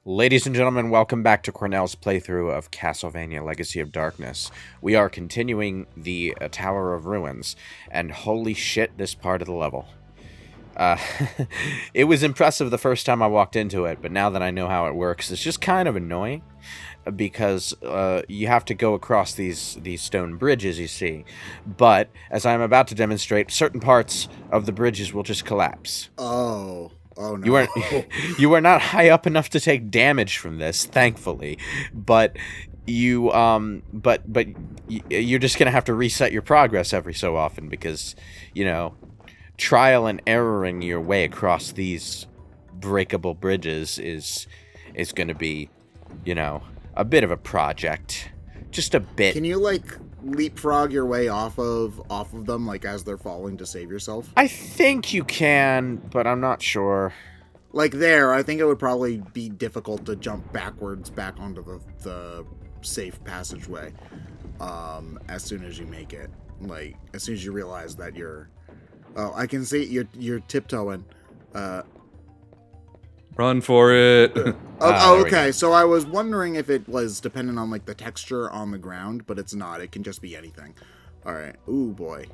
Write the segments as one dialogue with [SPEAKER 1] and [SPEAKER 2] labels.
[SPEAKER 1] Ladies and gentlemen, welcome back to Cornell's playthrough of Castlevania Legacy of Darkness. We are continuing the Tower of Ruins, and holy shit, this part of the level. Uh, it was impressive the first time I walked into it, but now that I know how it works, it's just kind of annoying, because you have to go across these stone bridges, you see. But, as I'm about to demonstrate, certain parts of the bridges will just collapse.
[SPEAKER 2] Oh no.
[SPEAKER 1] You are you are not high up enough to take damage from this, thankfully, but you're just gonna have to reset your progress every so often because, trial and erroring your way across these breakable bridges is gonna be, a bit of a project, just a bit.
[SPEAKER 2] Can you leapfrog your way off of them as they're falling to save yourself?
[SPEAKER 1] I think you can, but I'm not sure.
[SPEAKER 2] I think it would probably be difficult to jump backwards back onto the safe passageway as soon as you make it. As soon as you realize that I can see you're tiptoeing.
[SPEAKER 3] Run for it.
[SPEAKER 2] Okay. So I was wondering if it was dependent on the texture on the ground, but it's not. It can just be anything. All right. Ooh boy.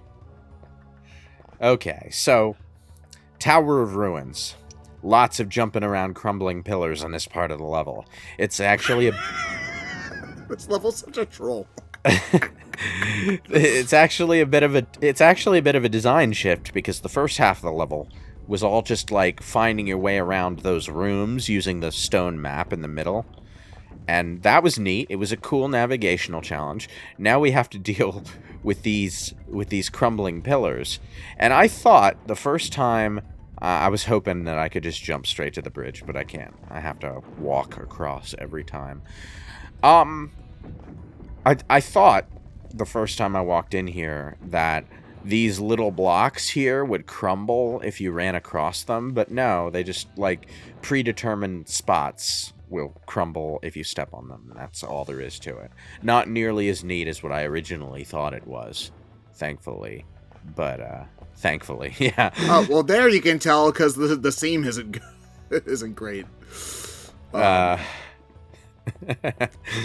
[SPEAKER 1] Okay, so Tower of Ruins. Lots of jumping around crumbling pillars on this part of the level. It's actually
[SPEAKER 2] This level's such a troll.
[SPEAKER 1] it's actually a bit of a design shift because the first half of the level was all just finding your way around those rooms using the stone map in the middle. And that was neat. It was a cool navigational challenge. Now we have to deal with these crumbling pillars. And I thought the first time I was hoping that I could just jump straight to the bridge, but I can't. I have to walk across every time. I thought the first time I walked in here that these little blocks here would crumble if you ran across them, but no, they just predetermined spots will crumble if you step on them. That's all there is to it. Not nearly as neat as what I originally thought it was, thankfully. But thankfully, yeah.
[SPEAKER 2] Oh well, there you can tell because the seam isn't great. It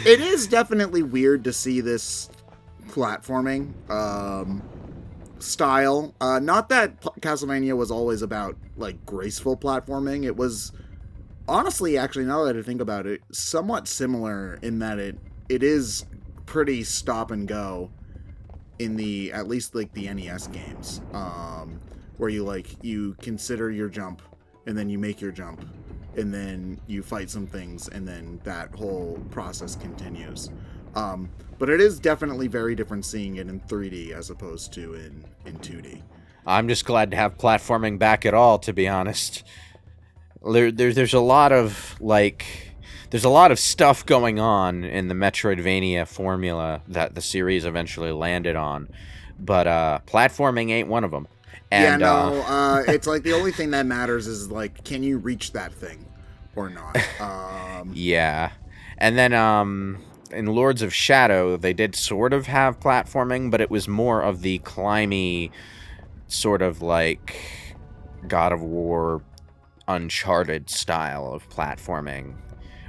[SPEAKER 2] is definitely weird to see this platforming style. Not that Castlevania was always about graceful platforming. It was honestly, actually, now that I think about it, somewhat similar in that it is pretty stop and go in at least the NES games, where you consider your jump and then you make your jump and then you fight some things and then that whole process continues. But it is definitely very different seeing it in 3D as opposed to in 2D.
[SPEAKER 1] I'm just glad to have platforming back at all, to be honest. There's a lot of there's a lot of stuff going on in the Metroidvania formula that the series eventually landed on, but platforming ain't one of them. And,
[SPEAKER 2] it's the only thing that matters is can you reach that thing or not?
[SPEAKER 1] Yeah, and then in Lords of Shadow they did sort of have platforming, but it was more of the climby sort of God of War, Uncharted style of platforming,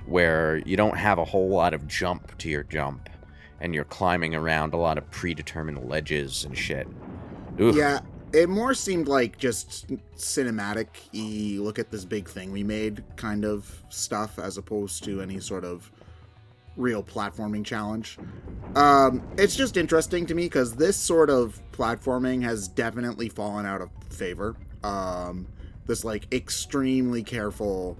[SPEAKER 1] where you don't have a whole lot of jump to your jump, and you're climbing around a lot of predetermined ledges and shit. Oof.
[SPEAKER 2] Yeah, it more seemed like just cinematic-y, look at this big thing we made kind of stuff, as opposed to any sort of real platforming challenge. It's just interesting to me because this sort of platforming has definitely fallen out of favor. This extremely careful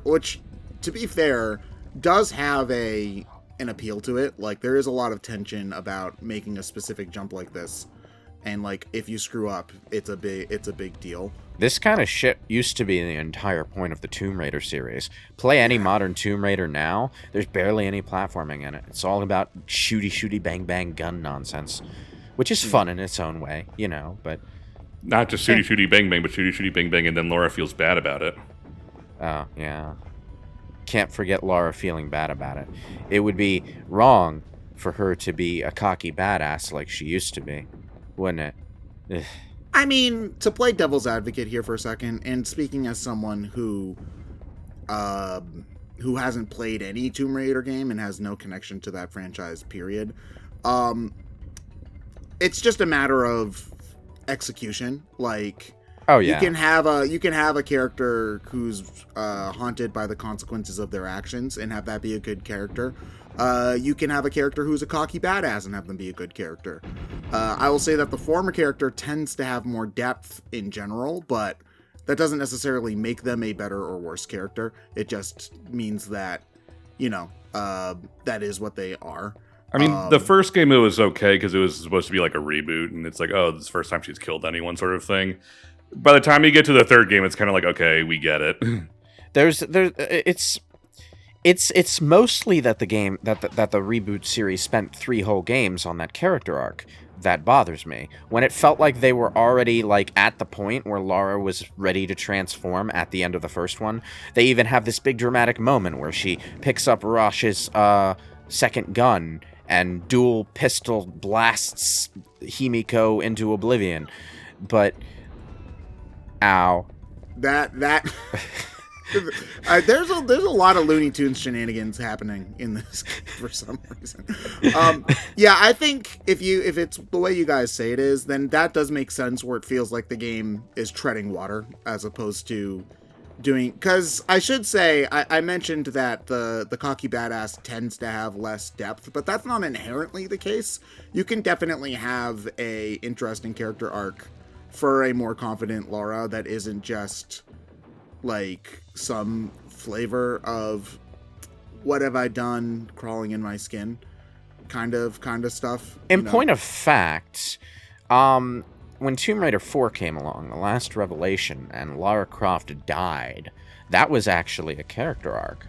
[SPEAKER 2] which, to be fair, does have an appeal to it. There is a lot of tension about making a specific jump like this, and if you screw up, it's a big deal.
[SPEAKER 1] This kind of shit used to be the entire point of the Tomb Raider series. Play any modern Tomb Raider now, there's barely any platforming in it. It's all about shooty bang bang gun nonsense, which is fun in its own way, but
[SPEAKER 3] Not just shooty bang bang, but shooty bang bang, and then Laura feels bad about it.
[SPEAKER 1] Oh, yeah. Can't forget Laura feeling bad about it. It would be wrong for her to be a cocky badass like she used to be, wouldn't it? Ugh.
[SPEAKER 2] I mean, to play devil's advocate here for a second, and speaking as someone who who hasn't played any Tomb Raider game and has no connection to that franchise, period, it's just a matter of execution. Like,
[SPEAKER 1] oh yeah,
[SPEAKER 2] you can have a character who's haunted by the consequences of their actions and have that be a good character. You can have a character who's a cocky badass and have them be a good character. I will say that the former character tends to have more depth in general, but that doesn't necessarily make them a better or worse character. It just means that, that is what they are.
[SPEAKER 3] I mean, the first game, it was okay because it was supposed to be like a reboot, and it's like, oh, this is the first time she's killed anyone sort of thing. By the time you get to the third game, it's kind of like, okay, we get it.
[SPEAKER 1] It's mostly that the game that the reboot series spent 3 whole games on that character arc that bothers me. When it felt like they were already like at the point where Lara was ready to transform at the end of the first one, they even have this big dramatic moment where she picks up Rosh's second gun and dual pistol blasts Himiko into oblivion. But ow.
[SPEAKER 2] That there's a lot of Looney Tunes shenanigans happening in this for some reason. Yeah, I think if it's the way you guys say it is, then that does make sense, where it feels like the game is treading water as opposed to doing. Because I should say, I mentioned that the cocky badass tends to have less depth, but that's not inherently the case. You can definitely have a interesting character arc for a more confident Lara that isn't just like some flavor of what have I done crawling in my skin kind of stuff.
[SPEAKER 1] In point of fact, when Tomb Raider 4 came along, the last revelation, and Lara Croft died, that was actually a character arc.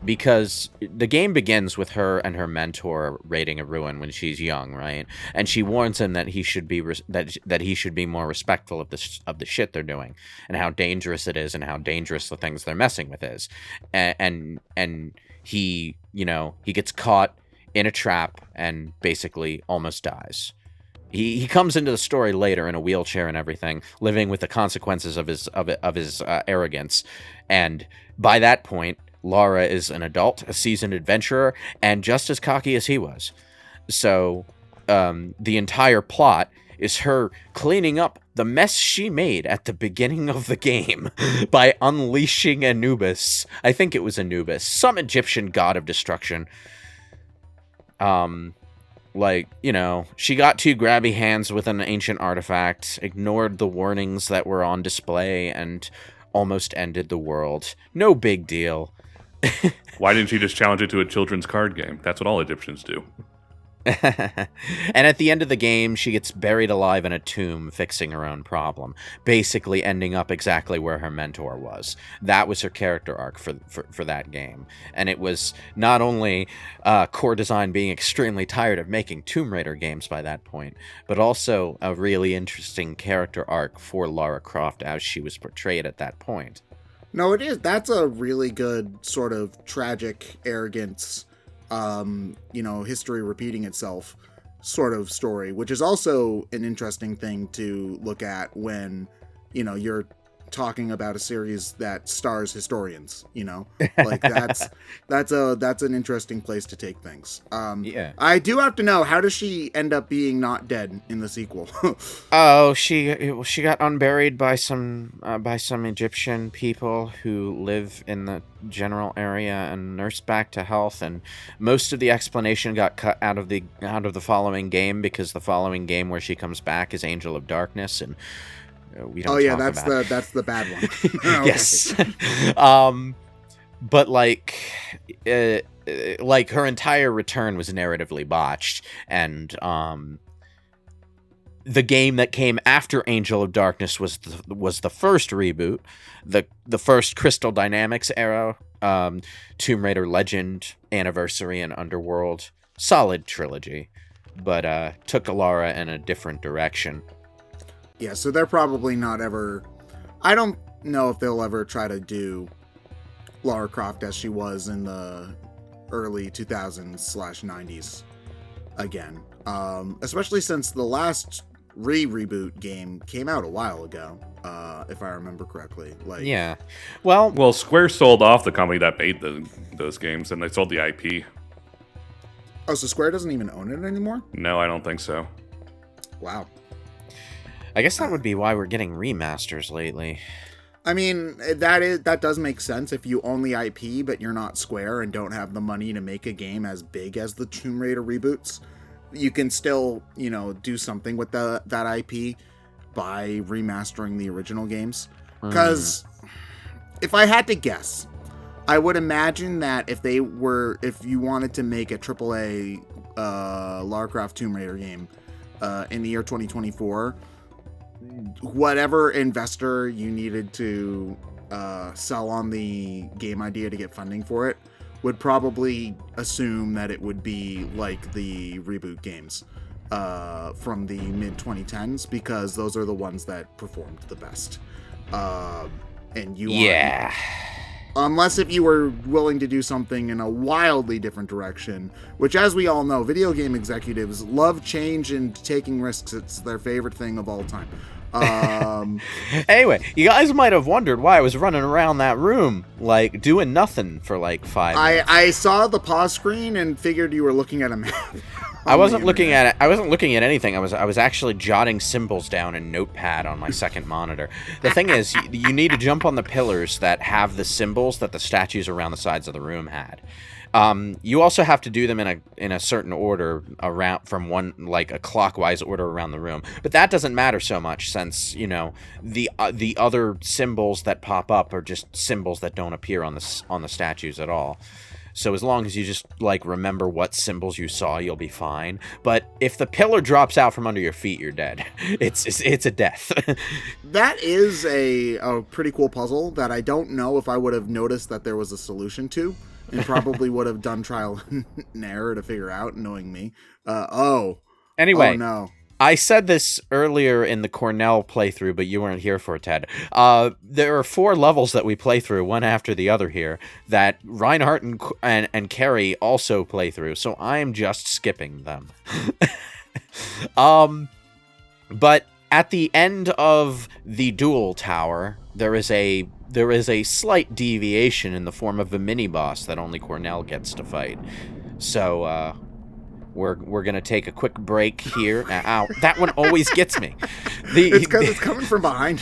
[SPEAKER 1] Because the game begins with her and her mentor raiding a ruin when she's young, right? And she warns him that he should be that he should be more respectful of the shit they're doing, and how dangerous it is, and how dangerous the things they're messing with is. And he gets caught in a trap and basically almost dies. He comes into the story later in a wheelchair and everything, living with the consequences of his arrogance. And by that point, Lara is an adult, a seasoned adventurer, and just as cocky as he was. So, the entire plot is her cleaning up the mess she made at the beginning of the game by unleashing Anubis. I think it was Anubis, some Egyptian god of destruction. She got 2 grabby hands with an ancient artifact, ignored the warnings that were on display, and almost ended the world. No big deal.
[SPEAKER 3] Why didn't she just challenge it to a children's card game? That's what all Egyptians do.
[SPEAKER 1] And at the end of the game, she gets buried alive in a tomb, fixing her own problem, basically ending up exactly where her mentor was. That was her character arc for that game. And it was not only core design being extremely tired of making Tomb Raider games by that point, but also a really interesting character arc for Lara Croft as she was portrayed at that point.
[SPEAKER 2] No, it is. That's a really good sort of tragic arrogance, history repeating itself sort of story, which is also an interesting thing to look at when, you're talking about a series that stars historians, like that's an interesting place to take things.
[SPEAKER 1] Yeah.
[SPEAKER 2] I do have to know, how does she end up being not dead in the sequel?
[SPEAKER 1] Oh, she got unburied by some Egyptian people who live in the general area and nursed back to health, and most of the explanation got cut out of the following game, because the following game where she comes back is Angel of Darkness, and we don't
[SPEAKER 2] that's the bad one. Okay.
[SPEAKER 1] Yes. But her entire return was narratively botched, and the game that came after Angel of Darkness was the first reboot, the first Crystal Dynamics era, Tomb Raider Legend, Anniversary, and Underworld. Solid trilogy, but took Lara in a different direction.
[SPEAKER 2] Yeah, so they're probably not ever... I don't know if they'll ever try to do Lara Croft as she was in the early 2000s/90s again. Especially since the last reboot game came out a while ago. lot, if I remember correctly. Like,
[SPEAKER 1] Yeah. Well,
[SPEAKER 3] Square sold off the company that made those games, and they sold the IP.
[SPEAKER 2] Oh, so Square doesn't even own it anymore?
[SPEAKER 3] No, I don't think so.
[SPEAKER 2] Wow.
[SPEAKER 1] I guess that would be why we're getting remasters lately.
[SPEAKER 2] I mean, that does make sense if you own the IP, but you're not Square and don't have the money to make a game as big as the Tomb Raider reboots. You can still, do something with that IP by remastering the original games. Because if I had to guess, I would imagine that if you wanted to make a AAA Lara Croft Tomb Raider game in the year 2024, whatever investor you needed to sell on the game idea to get funding for it would probably assume that it would be like the reboot games from the mid-2010s, because those are the ones that performed the best. And you unless if you were willing to do something in a wildly different direction, which, as we all know, video game executives love change and taking risks. It's their favorite thing of all time.
[SPEAKER 1] Anyway, you guys might have wondered why I was running around that room, like, doing nothing for, like, 5 minutes.
[SPEAKER 2] I saw the pause screen and figured you were looking at a map.
[SPEAKER 1] I wasn't looking at it. I wasn't looking at anything. I was actually jotting symbols down in Notepad on my second monitor. The thing is, you need to jump on the pillars that have the symbols that the statues around the sides of the room had. You also have to do them in a certain order around from one, like a clockwise order around the room. But that doesn't matter so much, since the other symbols that pop up are just symbols that don't appear on the statues at all. So as long as you just, like, remember what symbols you saw, you'll be fine. But if the pillar drops out from under your feet, you're dead. It's a death.
[SPEAKER 2] That is a pretty cool puzzle that I don't know if I would have noticed that there was a solution to, and probably would have done trial and error to figure out, knowing me.
[SPEAKER 1] Anyway.
[SPEAKER 2] Oh, no.
[SPEAKER 1] I said this earlier in the Cornell playthrough, but you weren't here for it, Ted. There are 4 levels that we play through, one after the other here, that Reinhardt and Carrie also play through, so I am just skipping them. But at the end of the duel tower, there is a slight deviation in the form of a mini-boss that only Cornell gets to fight. So, We're gonna take a quick break here. Ow, that one always gets me.
[SPEAKER 2] It's because it's coming from behind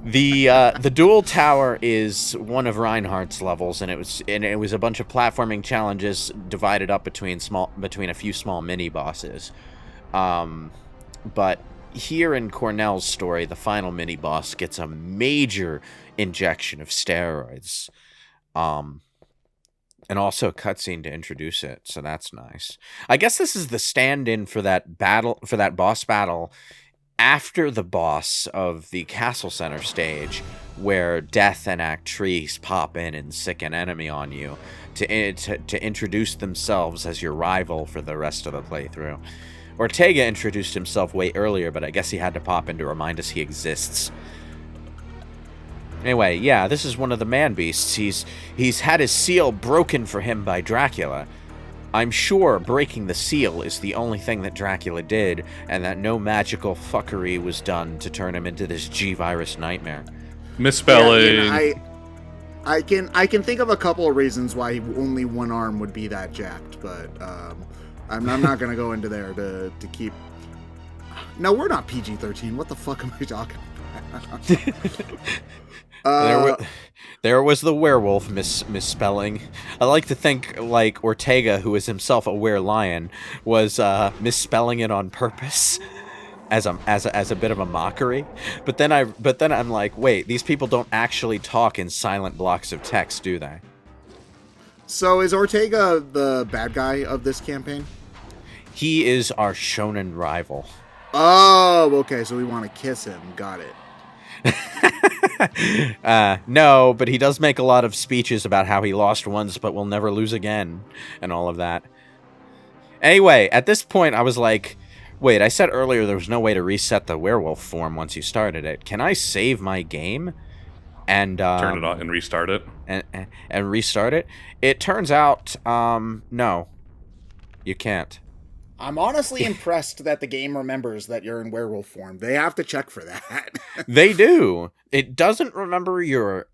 [SPEAKER 2] you.
[SPEAKER 1] The duel tower is one of Reinhardt's levels, and it was a bunch of platforming challenges divided up between a few small mini bosses. But here in Cornell's story, the final mini boss gets a major injection of steroids. And also a cutscene to introduce it, so that's nice. I guess this is the stand-in for that boss battle after the boss of the Castle Center stage, where Death and Actrice pop in and sick an enemy on you to introduce themselves as your rival for the rest of the playthrough. Ortega introduced himself way earlier, but I guess he had to pop in to remind us he exists. Anyway, yeah, this is one of the man-beasts. He's had his seal broken for him by Dracula. I'm sure breaking the seal is the only thing that Dracula did, and that no magical fuckery was done to turn him into this G-virus nightmare.
[SPEAKER 3] Misspelling.
[SPEAKER 2] Yeah, I can think of a couple of reasons why only one arm would be that jacked, but I'm not going to go into there to keep... No, we're not PG-13. What the fuck am I talking about?
[SPEAKER 1] There was the werewolf misspelling. I like to think like Ortega, who is himself a were-lion, was misspelling it on purpose as a bit of a mockery. But then I'm like, wait, these people don't actually talk in silent blocks of text, do they?
[SPEAKER 2] So is Ortega the bad guy of this campaign?
[SPEAKER 1] He is our shonen rival.
[SPEAKER 2] Oh, okay. So we want to kiss him. Got it.
[SPEAKER 1] No, but he does make a lot of speeches about how he lost once but will never lose again and all of that. Anyway, at this point I was like, wait, I said earlier there was no way to reset the werewolf form once you started it. Can I save my game and
[SPEAKER 3] turn it on and restart it?
[SPEAKER 1] And restart it? It turns out no. You can't.
[SPEAKER 2] I'm honestly impressed that the game remembers that you're in werewolf form. They have to check for that.
[SPEAKER 1] They do. It doesn't remember your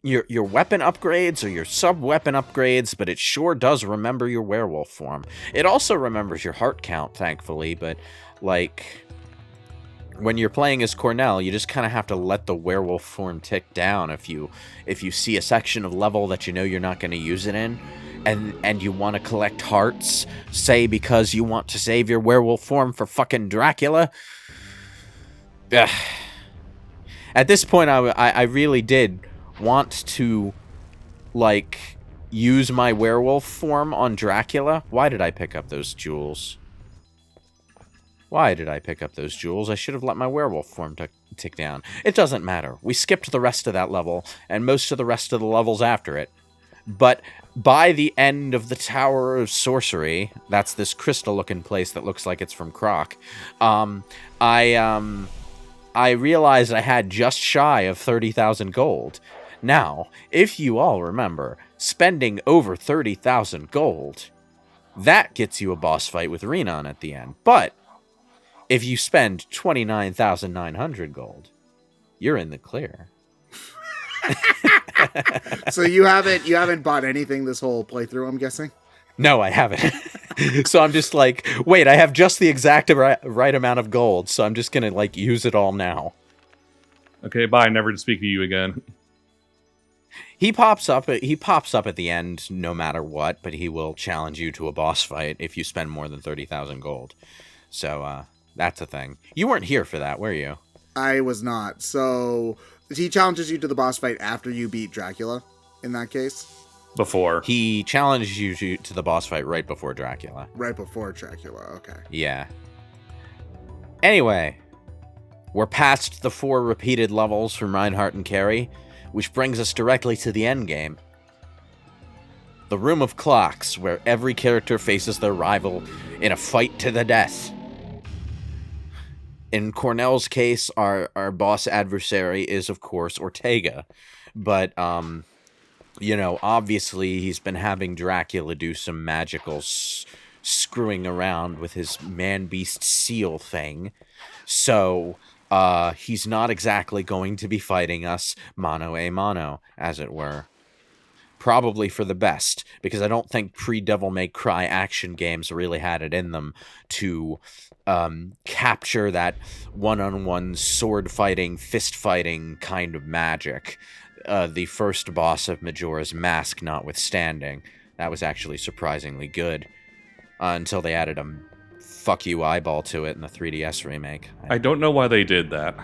[SPEAKER 1] weapon upgrades or your sub-weapon upgrades, but it sure does remember your werewolf form. It also remembers your heart count, thankfully, but, like, when you're playing as Cornell, you just kind of have to let the werewolf form tick down if you see a section of level that you know you're not going to use it in, and you want to collect hearts, say because you want to save your werewolf form for fucking Dracula. Ugh. At this point, I really did want to, like, use my werewolf form on Dracula. Why did I pick up those jewels? Why did I pick up those jewels? I should have let my werewolf form tick down. It doesn't matter. We skipped the rest of that level, and most of the rest of the levels after it. But by the end of the Tower of Sorcery, that's this crystal-looking place that looks like it's from Croc, I realized I had just shy of 30,000 gold. Now, if you all remember, spending over 30,000 gold, that gets you a boss fight with Renan at the end. But if you spend 29,900 gold, you're in the clear.
[SPEAKER 2] So you haven't bought anything this whole playthrough, I'm guessing?
[SPEAKER 1] No, I haven't. So I'm just like, wait, I have just the exact right amount of gold, so I'm just gonna, like, use it all now.
[SPEAKER 3] Okay, bye. Never to speak to you again.
[SPEAKER 1] He pops up at the end no matter what, but he will challenge you to a boss fight if you spend more than 30,000 gold. So, that's a thing. You weren't here for that, were you?
[SPEAKER 2] I was not. So he challenges you to the boss fight after you beat Dracula, in that case?
[SPEAKER 3] Before.
[SPEAKER 1] He challenged you to the boss fight right before Dracula.
[SPEAKER 2] Right before Dracula, okay.
[SPEAKER 1] Yeah. Anyway, we're past the 4 repeated levels from Reinhardt and Carrie, which brings us directly to the endgame. The Room of Clocks, where every character faces their rival in a fight to the death. In Cornell's case, our boss adversary is, of course, Ortega. But, obviously he's been having Dracula do some magical screwing around with his man-beast seal thing. So, he's not exactly going to be fighting us mano a mano, as it were. Probably for the best, because I don't think pre-Devil May Cry action games really had it in them to capture that one-on-one sword-fighting, fist-fighting kind of magic. The first boss of Majora's Mask notwithstanding. That was actually surprisingly good. Until they added a fuck you eyeball to it in the 3DS remake.
[SPEAKER 3] I don't know why they did that.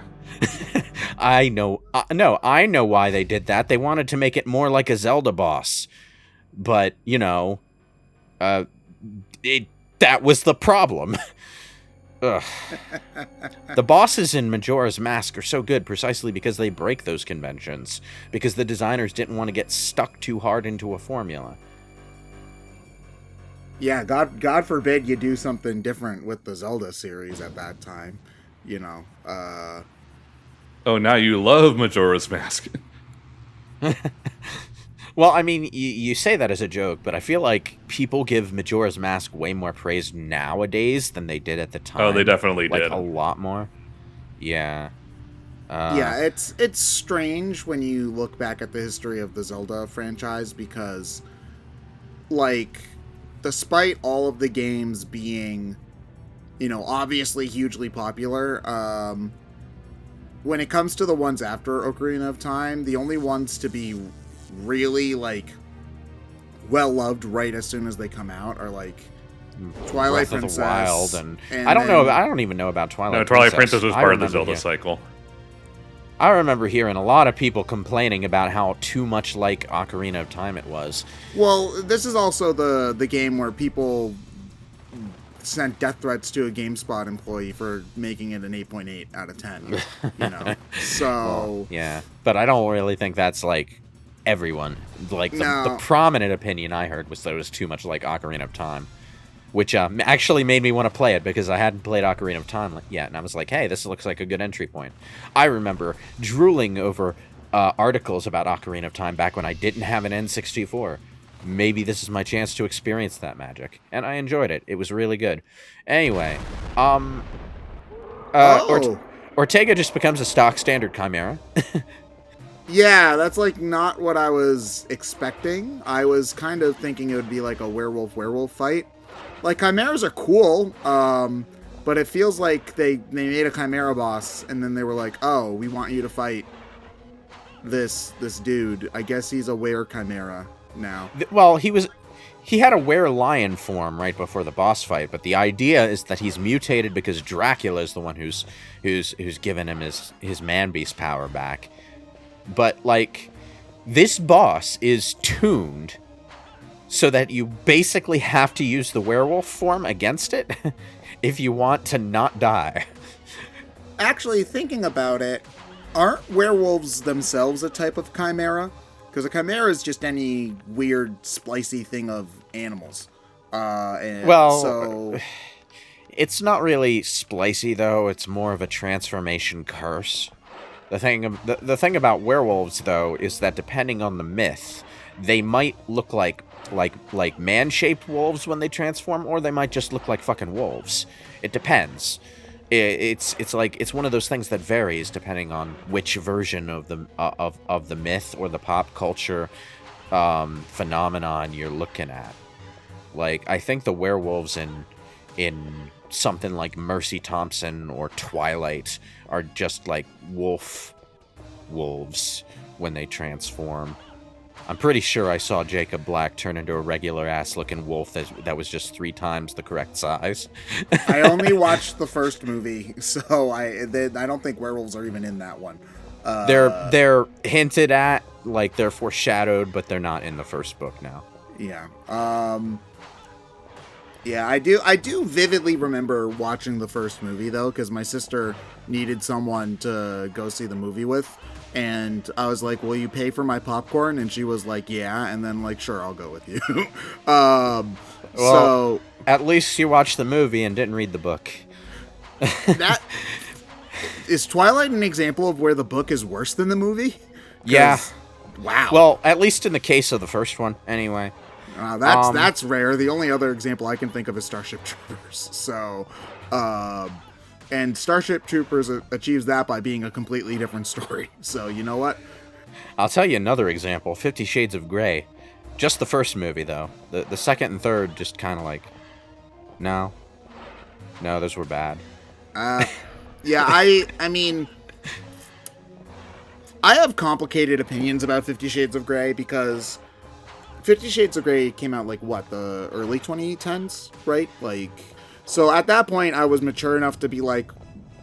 [SPEAKER 1] I know why they did that. They wanted to make it more like a Zelda boss. But, that was the problem. Ugh. The bosses in Majora's Mask are so good precisely because they break those conventions. Because the designers didn't want to get stuck too hard into a formula.
[SPEAKER 2] Yeah, God forbid you do something different with the Zelda series at that time.
[SPEAKER 3] Oh, now you love Majora's Mask.
[SPEAKER 1] Well, I mean, you say that as a joke, but I feel like people give Majora's Mask way more praise nowadays than they did at the time.
[SPEAKER 3] Oh, they definitely
[SPEAKER 1] did.
[SPEAKER 3] Like,
[SPEAKER 1] a lot more. Yeah.
[SPEAKER 2] Yeah, it's strange when you look back at the history of the Zelda franchise because, like, despite all of the games being, obviously hugely popular, when it comes to the ones after Ocarina of Time, the only ones to be really, like, well-loved right as soon as they come out are, like, Twilight
[SPEAKER 1] Breath
[SPEAKER 2] Princess.
[SPEAKER 1] Of the Wild, and I don't even know about Twilight Princess.
[SPEAKER 3] No, Twilight Princess was part of the Zelda cycle.
[SPEAKER 1] I remember hearing a lot of people complaining about how too much like Ocarina of Time it was.
[SPEAKER 2] Well, this is also the game where people sent death threats to a GameSpot employee for making it an 8.8 out of 10. So
[SPEAKER 1] well, yeah, but I don't really think that's like everyone. Like the prominent opinion I heard was that it was too much like Ocarina of Time. Which actually made me want to play it because I hadn't played Ocarina of Time yet. And I was like, hey, this looks like a good entry point. I remember drooling over articles about Ocarina of Time back when I didn't have an N64. maybe this is my chance to experience that magic. And I enjoyed it. It was really good. Anyway,
[SPEAKER 2] Oh.
[SPEAKER 1] Ortega just becomes a stock standard chimera.
[SPEAKER 2] Yeah, that's like not what I was expecting. I was kind of thinking it would be like a werewolf fight. Like, chimeras are cool, but it feels like they made a chimera boss, and then they were like, oh, we want you to fight this dude. I guess he's a were chimera now.
[SPEAKER 1] Well, he had a were-lion form right before the boss fight, but the idea is that he's mutated because Dracula is the one who's given him his man-beast power back. But, like, this boss is tuned so that you basically have to use the werewolf form against it if you want to not die.
[SPEAKER 2] Actually, thinking about it, aren't werewolves themselves a type of chimera? Because a chimera is just any weird, splicey thing of animals.
[SPEAKER 1] It's not really splicey, though. It's more of a transformation curse. The thing about werewolves, though, is that depending on the myth, they might look like man-shaped wolves when they transform, or they might just look like fucking wolves. It depends. It's one of those things that varies depending on which version of the myth or the pop culture phenomenon you're looking at. Like, I think the werewolves in something like Mercy Thompson or Twilight are just like wolves when they transform. I'm pretty sure I saw Jacob Black turn into a regular ass-looking wolf that was just 3 times the correct size.
[SPEAKER 2] I only watched the first movie, so I don't think werewolves are even in that one.
[SPEAKER 1] They're hinted at, like they're foreshadowed, but they're not in the first book now.
[SPEAKER 2] Yeah. Yeah, I do vividly remember watching the first movie, though, because my sister needed someone to go see the movie with, and I was like, will you pay for my popcorn? And she was like, yeah, and then, like, sure, I'll go with you. So...
[SPEAKER 1] At least you watched the movie and didn't read the book.
[SPEAKER 2] That... Is Twilight an example of where the book is worse than the movie?
[SPEAKER 1] Yeah.
[SPEAKER 2] Wow.
[SPEAKER 1] Well, at least in the case of the first one, anyway.
[SPEAKER 2] That's rare. The only other example I can think of is Starship Troopers. So, and Starship Troopers achieves that by being a completely different story. So, you know what?
[SPEAKER 1] I'll tell you another example, 50 Shades of Grey. Just the first movie, though. The second and third just kind of like, no, those were bad.
[SPEAKER 2] Yeah, I mean, I have complicated opinions about 50 Shades of Grey because 50 Shades of Grey came out, like, what, the early 2010s, right? Like, so at that point, I was mature enough to be like,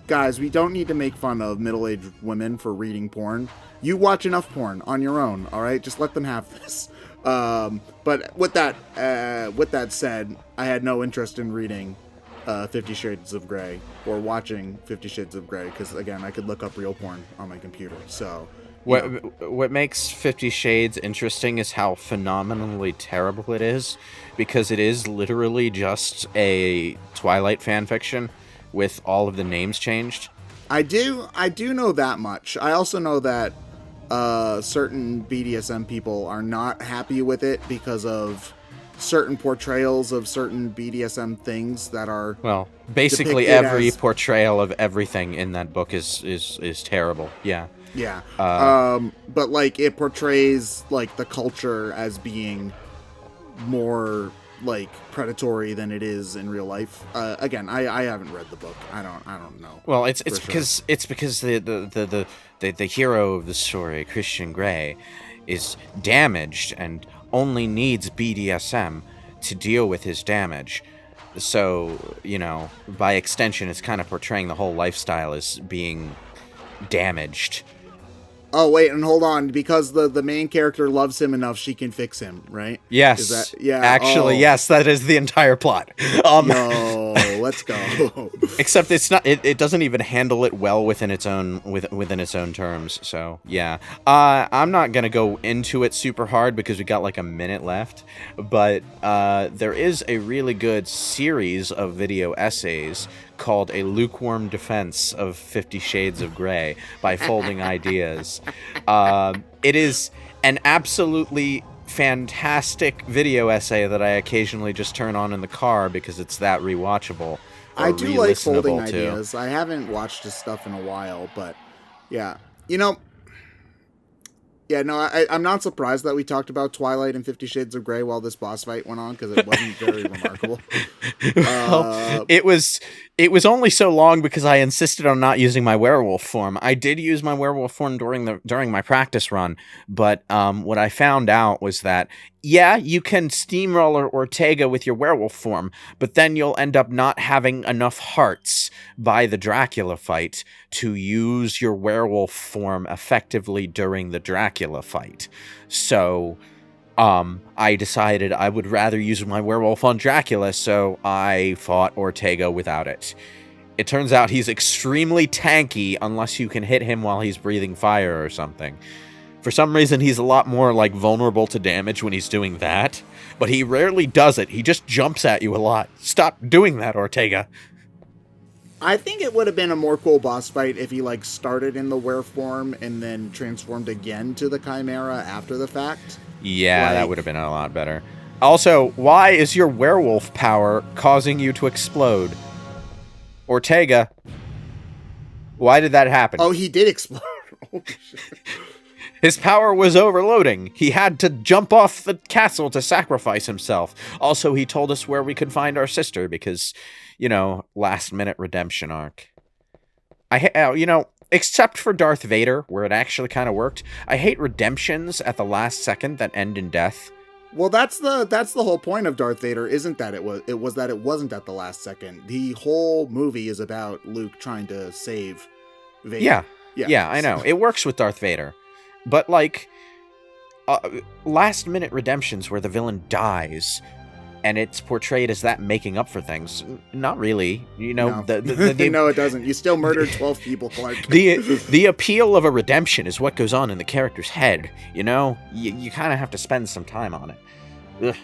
[SPEAKER 2] guys, we don't need to make fun of middle-aged women for reading porn. You watch enough porn on your own, all right? Just let them have this. But with that said, I had no interest in reading 50 Shades of Grey or watching 50 Shades of Grey because, again, I could look up real porn on my computer, so...
[SPEAKER 1] What makes 50 Shades interesting is how phenomenally terrible it is, because it is literally just a Twilight fanfiction with all of the names changed.
[SPEAKER 2] I do know that much. I also know that certain BDSM people are not happy with it because of certain portrayals of certain BDSM things that are... Well,
[SPEAKER 1] basically every portrayal of everything in that book is terrible, yeah.
[SPEAKER 2] Yeah. But, like, it portrays, like, the culture as being more, like, predatory than it is in real life. Again, I haven't read the book. I don't know.
[SPEAKER 1] Well, it's because the hero of the story, Christian Grey, is damaged and only needs BDSM to deal with his damage. So, you know, by extension, it's kind of portraying the whole lifestyle as being damaged.
[SPEAKER 2] Oh, wait, and hold on, because the main character loves him enough, she can fix him, right?
[SPEAKER 1] Yes. Actually, yes, that is the entire plot.
[SPEAKER 2] No, let's go.
[SPEAKER 1] Except it's not. It doesn't even handle it well within its own terms. So yeah, I'm not gonna go into it super hard because we got like a minute left. But there is a really good series of video essays called A Lukewarm Defense of 50 Shades of Grey by Folding Ideas. It is an absolutely fantastic video essay that I occasionally just turn on in the car because it's that rewatchable.
[SPEAKER 2] I do like folding
[SPEAKER 1] to.
[SPEAKER 2] ideas. I haven't watched his stuff in a while, but yeah. I'm not surprised that we talked about Twilight and 50 Shades of Grey while this boss fight went on, because it wasn't very remarkable.
[SPEAKER 1] It was only so long because I insisted on not using my werewolf form. I did use my werewolf form during my practice run, but what I found out was that, yeah, you can steamroller Ortega with your werewolf form, but then you'll end up not having enough hearts by the Dracula fight to use your werewolf form effectively during the Dracula fight. So I decided I would rather use my werewolf on Dracula, so I fought Ortega without it. It turns out he's extremely tanky unless you can hit him while he's breathing fire or something. For some reason, he's a lot more, vulnerable to damage when he's doing that. But he rarely does it. He just jumps at you a lot. Stop doing that, Ortega.
[SPEAKER 2] I think it would have been a more cool boss fight if he, started in the were form and then transformed again to the Chimera after the fact.
[SPEAKER 1] Yeah, that would have been a lot better. Also, why is your werewolf power causing you to explode? Ortega, why did that happen?
[SPEAKER 2] Oh, he did explode. Oh, shit.
[SPEAKER 1] His power was overloading. He had to jump off the castle to sacrifice himself. Also, he told us where we could find our sister because, last-minute redemption arc. Except for Darth Vader, where it actually kind of worked, I hate redemptions at the last second that end in death.
[SPEAKER 2] Well, that's the whole point of Darth Vader, isn't that it was that it wasn't at the last second. The whole movie is about Luke trying to save Vader.
[SPEAKER 1] Yeah, I know. It works with Darth Vader. But, last-minute redemptions where the villain dies, and it's portrayed as that making up for things. Not really.
[SPEAKER 2] No. No, it doesn't. You still murdered 12 people, Clark.
[SPEAKER 1] The appeal of a redemption is what goes on in the character's head, You kind of have to spend some time on it. Ugh.